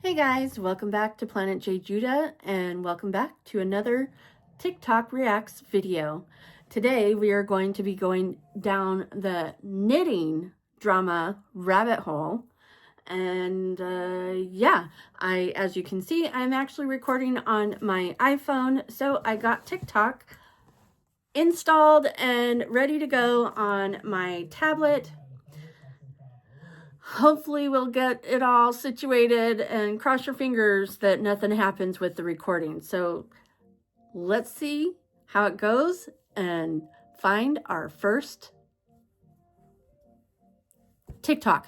Hey guys, welcome back to planetjejuda and welcome back to another TikTok Reacts video. Today we are going to be going down the knitting drama rabbit hole. And as you can see, I'm actually recording on my iPhone, so I got TikTok installed and ready to go on my tablet. Hopefully we'll get it all situated, and cross your fingers that nothing happens with the recording. So let's see how it goes and find our first TikTok.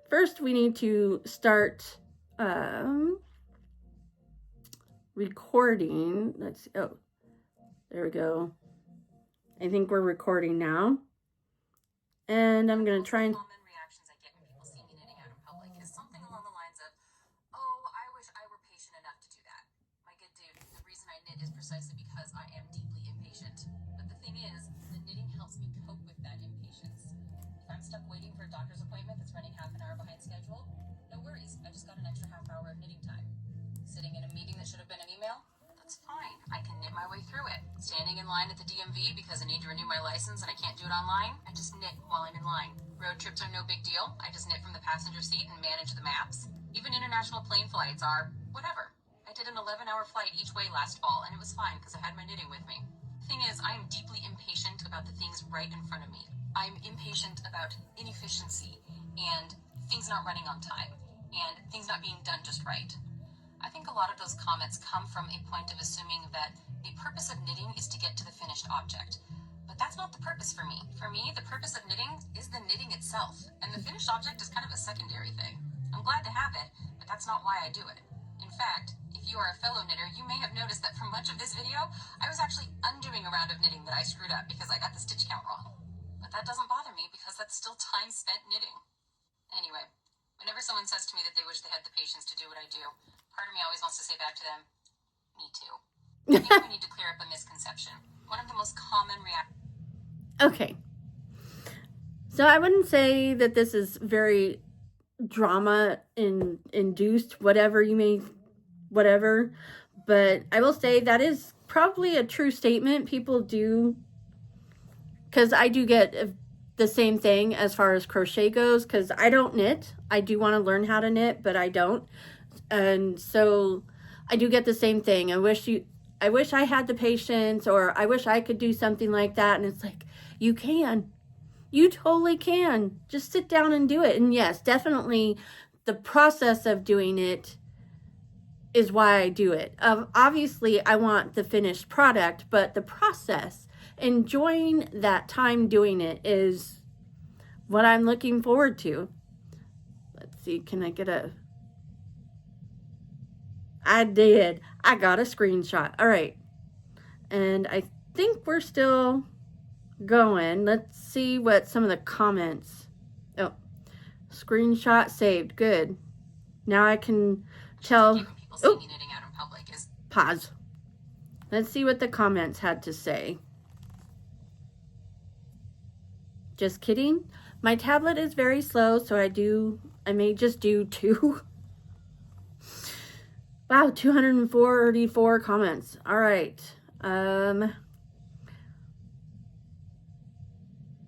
First, we need to start recording. Let's see. Oh, there we go. I think we're recording now. And I'm going to try and... Common reactions I get when people see me knitting out in public is something along the lines of, oh, I wish I were patient enough to do that. My good dude, the reason I knit is precisely because I am deeply impatient. But the thing is, the knitting helps me cope with that impatience. If I'm stuck waiting for a doctor's appointment that's running half an hour behind schedule, no worries, I just got an extra half hour of knitting time. Sitting in a meeting that should have been an email? That's fine. I can knit my way through it. Standing in line at the DMV because I need to renew my license and I can't do it online? I just knit while I'm in line. Road trips are no big deal. I just knit from the passenger seat and manage the maps. Even international plane flights are whatever. I did an 11-hour flight each way last fall and it was fine because I had my knitting with me. The thing is, I am deeply impatient about the things right in front of me. I'm impatient about inefficiency and things not running on time and things not being done just right. I think a lot of those comments come from a point of assuming that the purpose of knitting is to get to the finished object. But that's not the purpose for me. For me, the purpose of knitting is the knitting itself, and the finished object is kind of a secondary thing. I'm glad to have it, but that's not why I do it. In fact, if you are a fellow knitter, you may have noticed that for much of this video, I was actually undoing a round of knitting that I screwed up because I got the stitch count wrong. But that doesn't bother me because that's still time spent knitting. Anyway, whenever someone says to me that they wish they had the patience to do what I do, part of me always wants to say back to them, me too. I think we need to clear up a misconception. One of the most common reactions. Okay. So I wouldn't say that this is very drama induced, whatever, but I will say that is probably a true statement. People do, because I do get the same thing as far as crochet goes, because I don't knit. I do want to learn how to knit, but I don't. And so I do get the same thing. I wish I had the patience, or I wish I could do something like that. And it's like, you can. You totally can. Just sit down and do it. And yes, definitely the process of doing it is why I do it. Obviously, I want the finished product, but the process, enjoying that time doing it, is what I'm looking forward to. Let's see, can I get a... I did. I got a screenshot. All right. And I think we're still going. Let's see what some of the comments... Oh, screenshot saved. Good. Now I can tell... Oh, pause. Let's see what the comments had to say. Just kidding. My tablet is very slow, so I may just do 2. Wow, 244 comments. All right.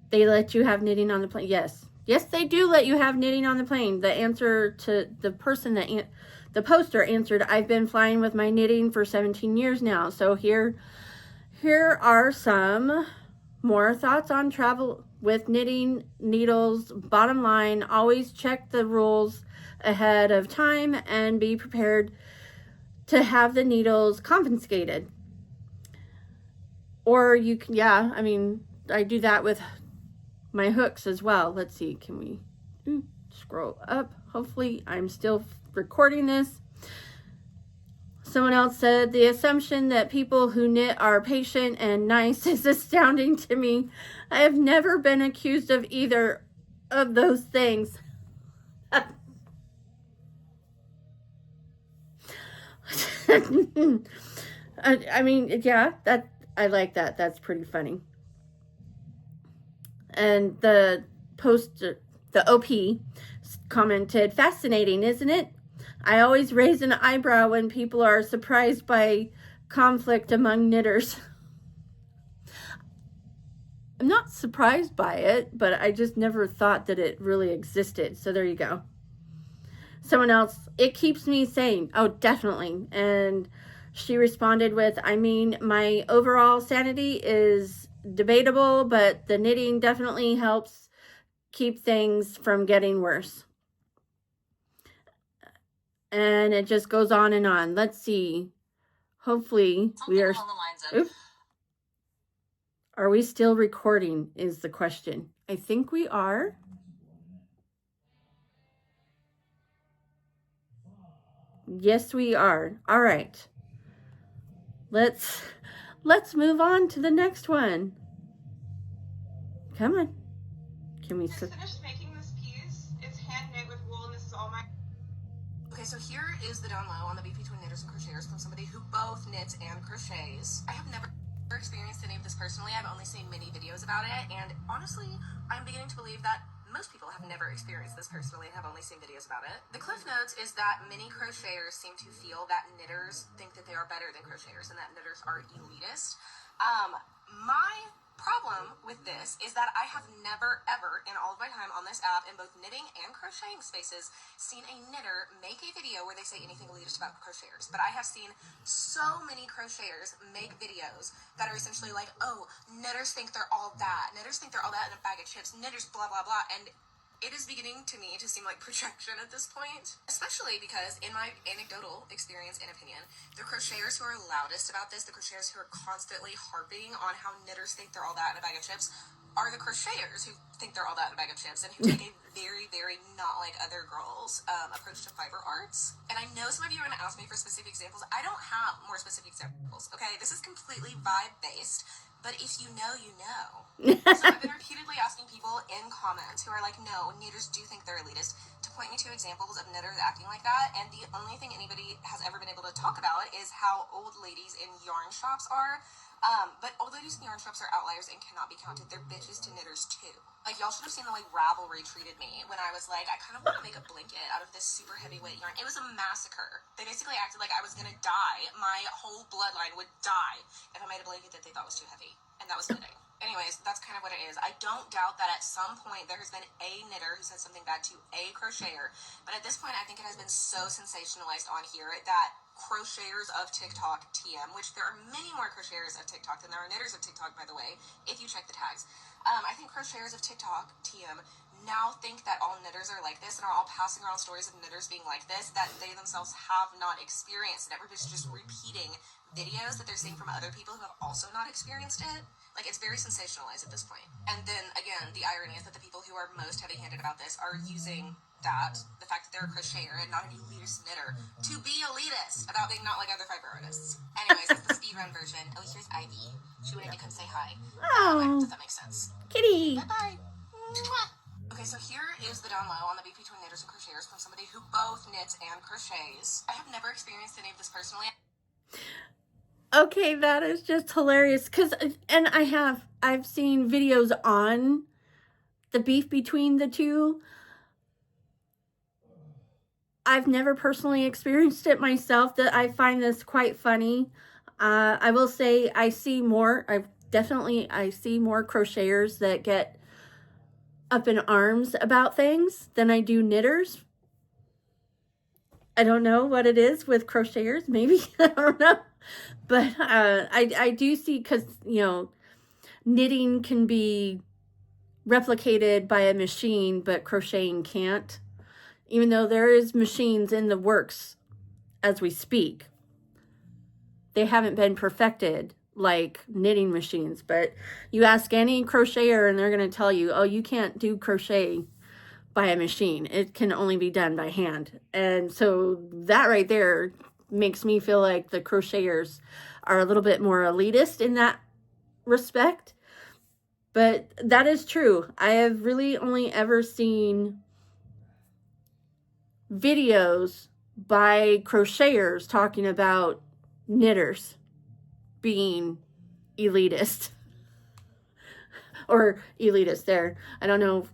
They let you have knitting on the plane. Yes. Yes, they do let you have knitting on the plane. The answer to the person that the poster answered, I've been flying with my knitting for 17 years now. So here are some more thoughts on travel with knitting needles. Bottom line, always check the rules ahead of time and be prepared to have the needles confiscated. Or you can, yeah, I mean, I do that with my hooks as well. Let's see, can we scroll up? Hopefully I'm still recording this. Someone else said, the assumption that people who knit are patient and nice is astounding to me. I have never been accused of either of those things. I mean, yeah, I like that. That's pretty funny. And the poster, the OP commented, fascinating, isn't it? I always raise an eyebrow when people are surprised by conflict among knitters. I'm not surprised by it, but I just never thought that it really existed. So there you go. Someone else, it keeps me sane. Oh, definitely. And she responded with, I mean, my overall sanity is debatable, but the knitting definitely helps keep things from getting worse. And it just goes on and on. Let's see. Hopefully we are. Oops. Are we still recording is the question. I think we are. Yes, we are. All right. Let's move on to the next one. Come on. Can we just finished making this piece. It's hand knit with wool, and this is all my. Okay, so here is the down low on the beef between knitters and crocheters from somebody who both knits and crochets. I have never experienced any of this personally. I've only seen many videos about it, and honestly, I'm beginning to believe that most people have never experienced this personally and have only seen videos about it. The cliff notes is that many crocheters seem to feel that knitters think that they are better than crocheters and that knitters are elitist. My problem with this is that I have never ever in all of my time on this app in both knitting and crocheting spaces seen a knitter make a video where they say anything elitist about crocheters. But I have seen so many crocheters make videos that are essentially like, oh, knitters think they're all that. Knitters think they're all that in a bag of chips. Knitters blah blah blah. And it is beginning to me to seem like projection at this point, especially because in my anecdotal experience and opinion, the crocheters who are loudest about this, the crocheters who are constantly harping on how knitters think they're all that in a bag of chips, are the crocheters who think they're all that in a bag of chips and who take a very, very not like other girls approach to fiber arts. And I know some of you are going to ask me for specific examples. I don't have more specific examples, okay? This is completely vibe-based. But if you know, you know. So I've been repeatedly asking people in comments who are like, no, knitters do think they're elitist, to point me to examples of knitters acting like that. And the only thing anybody has ever been able to talk about is how old ladies in yarn shops are. But old ladies in yarn shops are outliers and cannot be counted. They're bitches to knitters too. Like, y'all should have seen the way Ravelry treated me when I was like, I kind of want to make a blanket out of this super heavyweight yarn. It was a massacre. They basically acted like I was gonna die. My whole bloodline would die if I made a blanket that they thought was too heavy. And that was knitting. Anyways, that's kind of what it is. I don't doubt that at some point there has been a knitter who said something bad to a crocheter, but at this point I think it has been so sensationalized on here that crocheters of TikTok TM, which there are many more crocheters of TikTok than there are knitters of TikTok, by the way, if you check the tags. I think crocheters of TikTok TM now think that all knitters are like this and are all passing around stories of knitters being like this that they themselves have not experienced, and everybody's just repeating videos that they're seeing from other people who have also not experienced it. Like, it's very sensationalized at this point. And then again, the irony is that the people who are most heavy-handed about this are using that, the fact that they're a crocheter and not an elitist knitter, to be elitist about being not like other fiber artists. Anyways, that's the speedrun version. Oh, here's Ivy. She wanted to come say hi. I hope that makes sense. Kitty. Bye-bye. Okay, so here is the down low on the beef between knitters and crocheters from somebody who both knits and crochets. I have never experienced any of this personally. Okay, that is just hilarious. And I've seen videos on the beef between the two. I've never personally experienced it myself. That I find this quite funny. I will say I see more crocheters that get up in arms about things than I do knitters. I don't know what it is with crocheters. Maybe, I don't know. But I do see, because, you know, knitting can be replicated by a machine, but crocheting can't. Even though there is machines in the works as we speak. They haven't been perfected like knitting machines. But you ask any crocheter and they're going to tell you, oh, you can't do crochet by a machine. It can only be done by hand. And so that right there makes me feel like the crocheters are a little bit more elitist in that respect. But that is true. I have really only ever seen videos by crocheters talking about knitters being elitist. Or elitist there. I don't know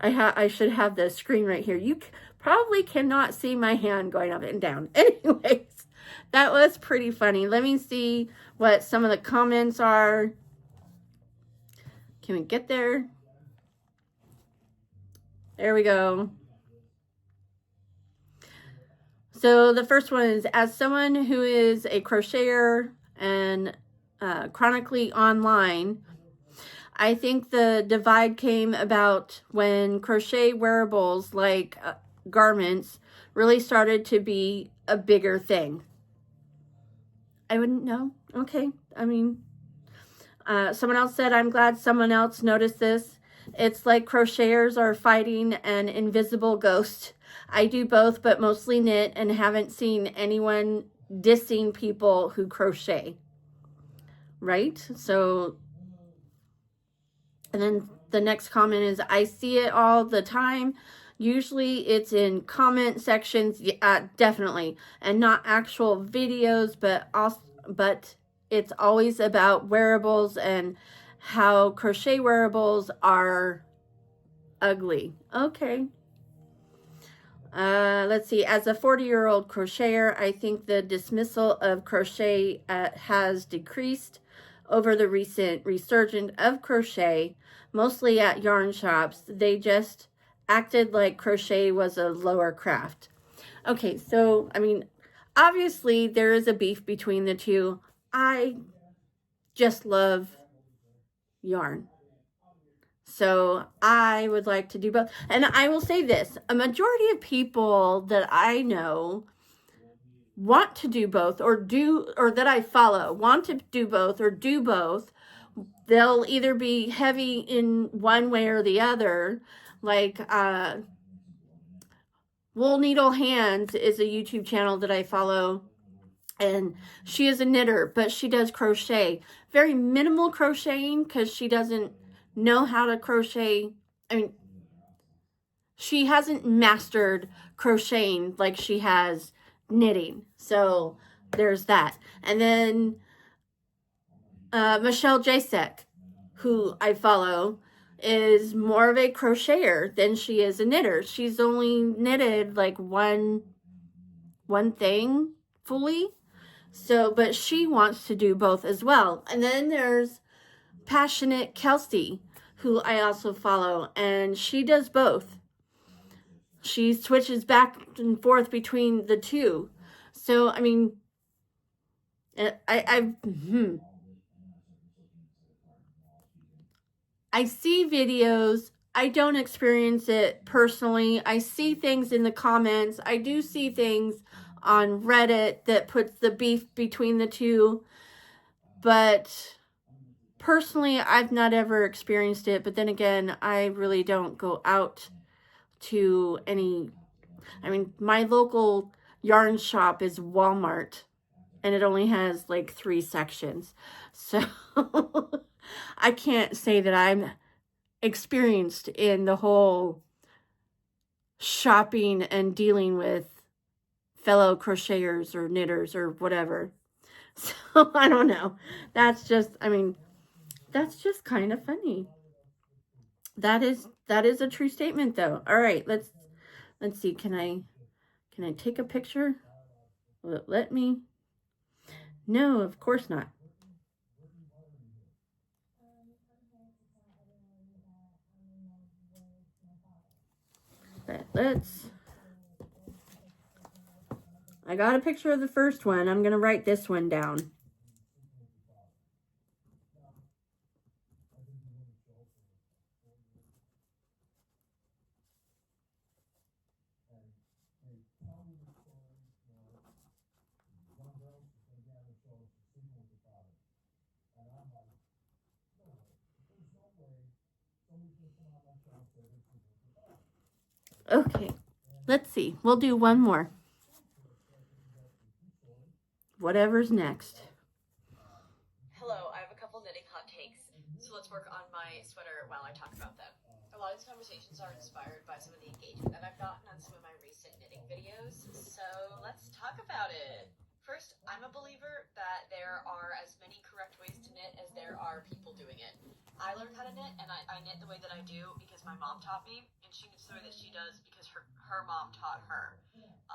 I should have the screen right here. You probably cannot see my hand going up and down. Anyways, that was pretty funny. Let me see what some of the comments are. Can we get there? There we go. So the first one is, as someone who is a crocheter and chronically online, I think the divide came about when crochet wearables like garments really started to be a bigger thing. I wouldn't know. Okay. I mean, someone else said, I'm glad someone else noticed this. It's like crocheters are fighting an invisible ghost. I do both, but mostly knit, and haven't seen anyone dissing people who crochet. Right? So, and then the next comment is, I see it all the time. Usually it's in comment sections, definitely, and not actual videos, but it's always about wearables and how crochet wearables are ugly. Okay. Let's see. As a 40-year-old crocheter, I think the dismissal of crochet has decreased over the recent resurgence of crochet, mostly at yarn shops. They just acted like crochet was a lower craft. Okay, so, I mean, obviously there is a beef between the two. I just love yarn. So I would like to do both. And I will say this, a majority of people that I know want to do both, or that I follow want to do both or do both. They'll either be heavy in one way or the other. Like Wool Needle Hands is a YouTube channel that I follow, and she is a knitter, but she does crochet. Very minimal crocheting because she doesn't know how to crochet. I mean, she hasn't mastered crocheting like she has knitting. So there's that. And then Michelle Jasek, who I follow, is more of a crocheter than she is a knitter. She's only knitted like one thing fully. So, but she wants to do both as well. And then there's Passionate Kelsey, who I also follow, and she does both. She switches back and forth between the two. So, I mean, I see videos. I don't experience it personally. I see things in the comments. I do see things on Reddit that puts the beef between the two. But personally, I've not ever experienced it. But then again, I really don't go out to any... I mean, my local yarn shop is Walmart, and it only has like 3 sections. So I can't say that I'm experienced in the whole shopping and dealing with fellow crocheters or knitters or whatever. So I don't know. That's just, I mean, that's just kind of funny. That is a true statement though. All right, let's see. Can I take a picture? Will it let me? No, of course not. But I got a picture of the first one. I'm going to write this one down. Okay, let's see. We'll do one more. Whatever's next. Hello, I have a couple knitting hot takes, so let's work on my sweater while I talk about them. A lot of these conversations are inspired by some of the engagement that I've gotten on some of my recent knitting videos, so let's talk about it. First, I'm a believer that there are as many correct ways to knit as there are people doing it. I learned how to knit, and I knit the way that I do because my mom taught me, and she knits the way that she does because her mom taught her.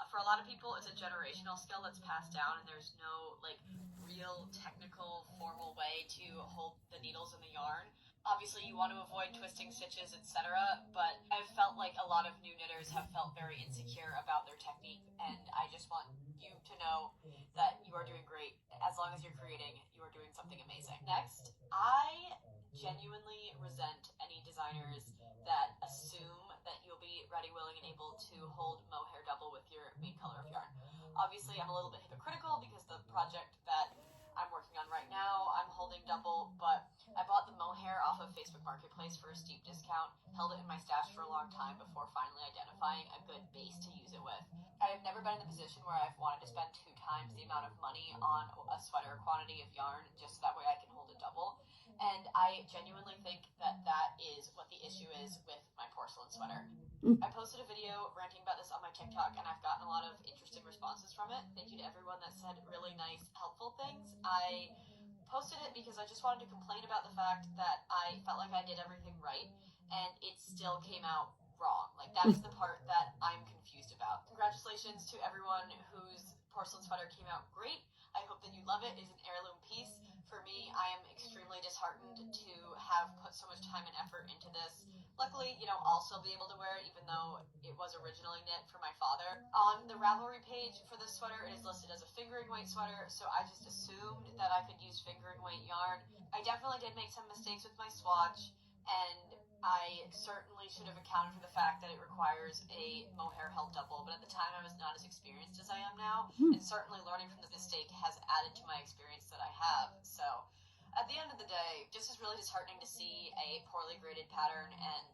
For a lot of people, it's a generational skill that's passed down, and there's no like real technical formal way to hold the needles in the yarn. Obviously, you want to avoid twisting stitches, etc., but I've felt like a lot of new knitters have felt very insecure about their technique, and I just want you to know that you are doing great. As long as you're creating, you are doing something amazing. Next, I genuinely resent any designers that assume that you'll be ready, willing, and able to hold mohair double with your main color of yarn. Obviously, I'm a little bit hypocritical because the project that I'm working on right now, I'm holding double, but I bought the mohair off of Facebook Marketplace for a steep discount, held it in my stash for a long time before finally identifying a good base to use it with. I've never been in the position where I've wanted to spend 2 times the amount of money on a sweater quantity of yarn just so that way I can hold it double. And I genuinely think that that is what the issue is with my porcelain sweater. I posted a video ranting about this on my TikTok, and I've gotten a lot of interesting responses from it. Thank you to everyone that said really nice, helpful things. I posted it because I just wanted to complain about the fact that I felt like I did everything right, and it still came out wrong. Like, that is the part that I'm confused about. Congratulations to everyone whose porcelain sweater came out great. I hope that you love it. It is an heirloom piece. For me, I am extremely disheartened to have put so much time and effort into this. Luckily, I'll still be able to wear it even though it was originally knit for my father. On the Ravelry page for this sweater, it is listed as a fingering weight sweater, so I just assumed that I could use fingering weight yarn. I definitely did make some mistakes with my swatch, and I certainly should have accounted for the fact that it requires a mohair held double, but at the time I was not as experienced as I am now, and certainly learning from the mistake has added to my experience that I have. So at the end of the day, just is really disheartening to see a poorly graded pattern, and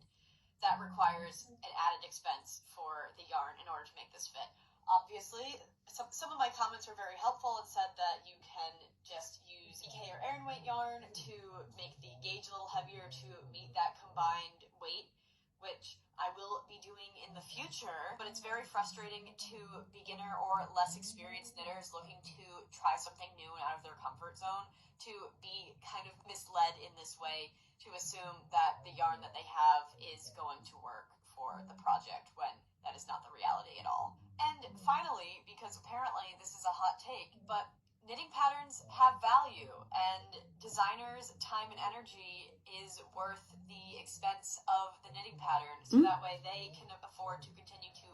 that requires an added expense for the yarn in order to make this fit. Obviously, some of my comments were very helpful and said that you can just use DK or Aran weight yarn to make the gauge a little heavier to meet that combined weight, which I will be doing in the future, but it's very frustrating to beginner or less experienced knitters looking to try something new and out of their comfort zone to be kind of misled in this way, to assume that the yarn that they have is going to work for the project when that is not the reality at all. And finally, because apparently this is a hot take, but knitting patterns have value, and designers' time and energy is worth the expense of the knitting pattern, so that way they can afford to continue to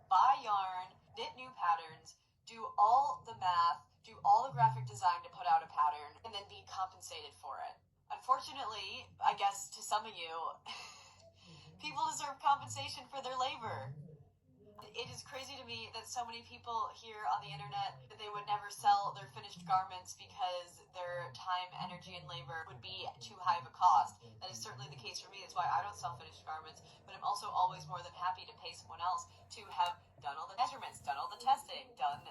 buy yarn, knit new patterns, do all the math, do all the graphic design to put out a pattern, and then be compensated for it. Unfortunately, I guess to some of you, people deserve compensation for their labor. It is crazy to me that so many people here on the internet, that they would never sell their finished garments because their time, energy, and labor would be too high of a cost. That is certainly the case for me. That's why I don't sell finished garments, but I'm also always more than happy to pay someone else to have done all the measurements, done all the testing, done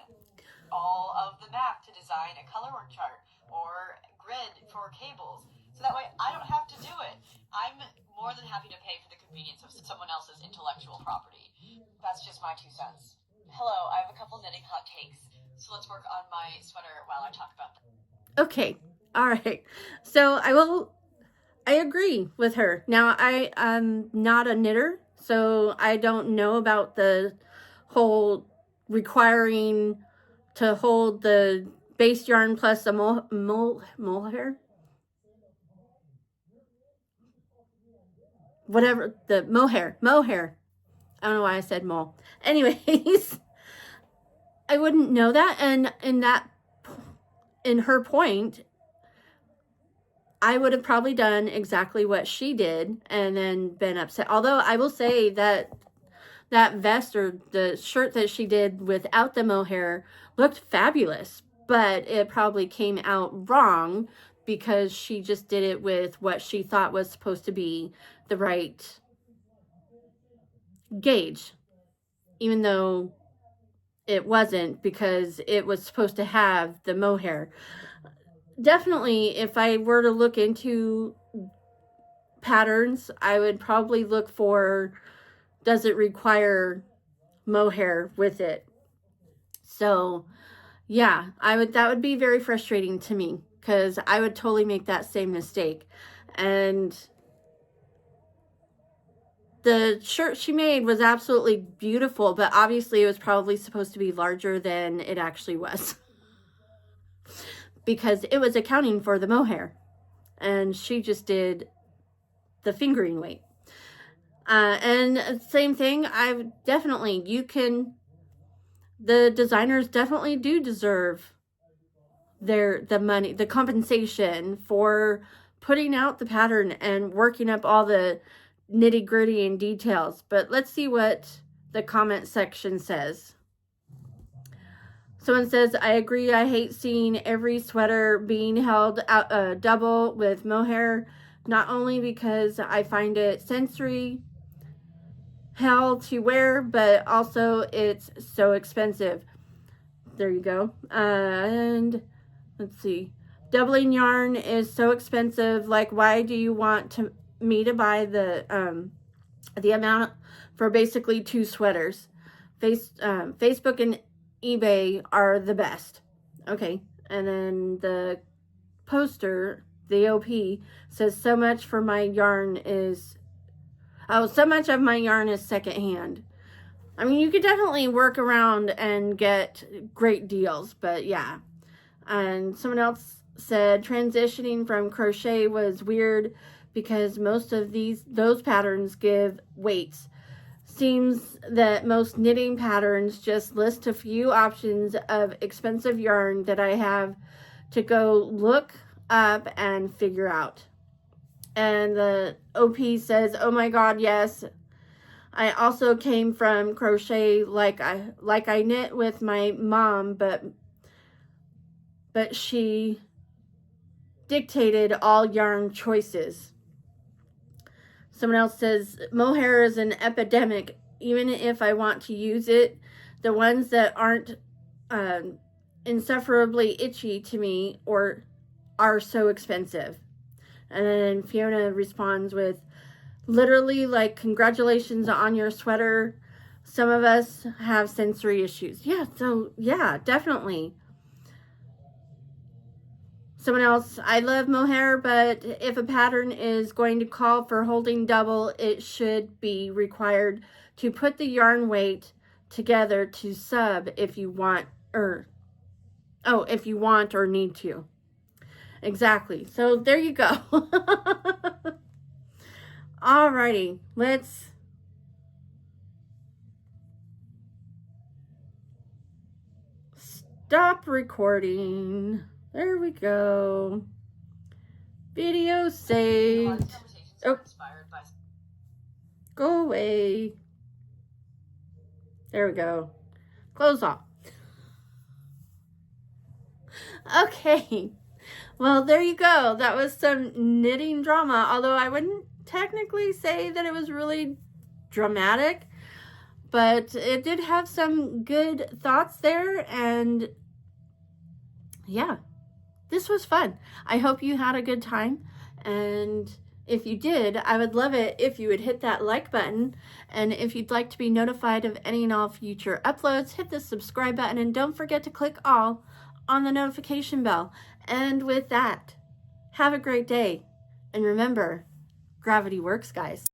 all of the math to design a color work chart or grid for cables. So that way I don't have to do it. I'm more than happy to pay for the convenience of someone else's intellectual property. That's just my 2 cents. Hello, I have a couple knitting hot takes, so let's work on my sweater while I talk about them. Okay, all right. So I agree with her. Now, I'm not a knitter, so I don't know about the whole requiring to hold the base yarn plus a mohair. Whatever, the mohair. I don't know why I said mole. Anyways, I wouldn't know that, and in her point, I would have probably done exactly what she did and then been upset. Although I will say that that vest or the shirt that she did without the mohair looked fabulous, but it probably came out wrong because she just did it with what she thought was supposed to be the right gauge, even though it wasn't, because it was supposed to have the mohair. Definitely, if I were to look into patterns, I would probably look for, does it require mohair with it? So yeah, that would be very frustrating to me, because I would totally make that same mistake. And the shirt she made was absolutely beautiful, but obviously it was probably supposed to be larger than it actually was. Because it was accounting for the mohair. And she just did the fingering weight. And same thing, the designers definitely do deserve the money, the compensation for putting out the pattern and working up all the nitty gritty and details. But let's see what the comment section says. Someone says, I agree. I hate seeing every sweater being held out double with mohair, not only because I find it sensory hell to wear, but also it's so expensive. There you go. And let's see. Doubling yarn is so expensive. Like, why do you want me to buy the amount for basically 2 sweaters? Facebook and eBay are the best. Okay. And then the poster, the OP, says so much of my yarn is secondhand. I mean, you could definitely work around and get great deals, but yeah. And someone else said transitioning from crochet was weird because most of those patterns give weights. Seems that most knitting patterns just list a few options of expensive yarn that I have to go look up and figure out. And the OP says, oh my God, yes. I also came from crochet like I knit with my mom, but she dictated all yarn choices. Someone else says, mohair is an epidemic. Even if I want to use it, the ones that aren't insufferably itchy to me or are so expensive. And then Fiona responds with, literally, like, congratulations on your sweater. Some of us have sensory issues. Yeah, so, yeah, definitely. Someone else, I love mohair, but if a pattern is going to call for holding double, it should be required to put the yarn weight together to sub if you want or need to. Exactly. So there you go. Alrighty, let's stop recording. There we go. Video saved. Oh, go away. There we go. Close off. Okay. Well, there you go. That was some knitting drama, although I wouldn't technically say that it was really dramatic, but it did have some good thoughts there, and yeah, this was fun. I hope you had a good time, and if you did, I would love it if you would hit that like button, and if you'd like to be notified of any and all future uploads, hit the subscribe button, and don't forget to click all on the notification bell. And with that, have a great day, and remember, gravity works, guys.